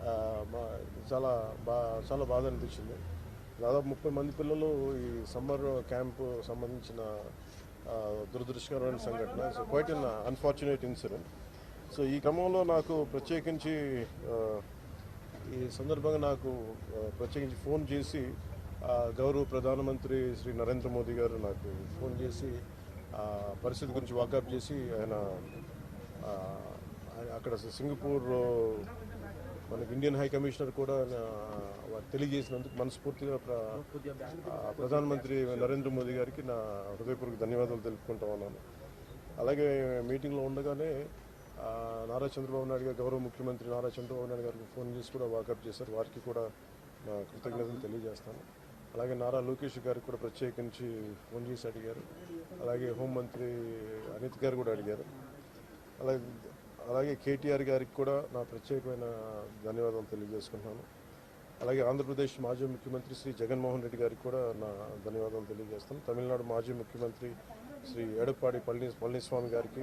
ఆ, మా- చాలా చాలా బాధ అనిపించింది. దాదాపు 30 మంది పిల్లలు ఈ సమ్మర్ క్యాంపు సంబంధించిన దురదృష్టకరమైన సంఘటన. So quiet an unfortunate incident. So ఈ క్రమంలో నాకు ప్రత్యేకించి ఆ, ఈ సందర్భంగా నాకు ప్రత్యేకించి ఫోన్ చేసి గౌరవ ప్రధానమంత్రి శ్రీ నరేంద్ర మోదీ గారు నాకు ఫోన్ చేసి పరిస్థితి గురించి వాకప్ చేసి ఆయన ఆ, అక్కడ సింగపూర్ మనకి ఇండియన్ హై కమిషనర్ కూడా తెలియజేసినందుకు మనస్ఫూర్తిగా ప్రధానమంత్రి నరేంద్ర మోదీ గారికి నా హృదయపూర్వక ధన్యవాదాలు తెలుపుకుంటా ఉన్నాను. అలాగే మీటింగ్లో ఉండగానే నారా చంద్రబాబు నాయుడు గారు, గౌరవ ముఖ్యమంత్రి నారా చంద్రబాబు నాయుడు గారికి ఫోన్ చేసి కూడా వాకప్ చేశారు. వారికి కూడా నా కృతజ్ఞతలు తెలియజేస్తాను. అలాగే నారా లోకేష్ గారికి కూడా ప్రత్యేకించి ఫోన్ చేసి అడిగారు. అలాగే హోంమంత్రి అనిత్ గారు కూడా అడిగారు. అలాగే అలాగే కేటీఆర్ గారికి కూడా నా ప్రత్యేకమైన ధన్యవాదాలు తెలియజేసుకుంటున్నాను. అలాగే ఆంధ్రప్రదేశ్ మాజీ ముఖ్యమంత్రి శ్రీ జగన్మోహన్ రెడ్డి గారికి కూడా నా ధన్యవాదాలు తెలియజేస్తాను. తమిళనాడు మాజీ ముఖ్యమంత్రి శ్రీ ఎడప్పాడి పళనిస్వామి గారికి,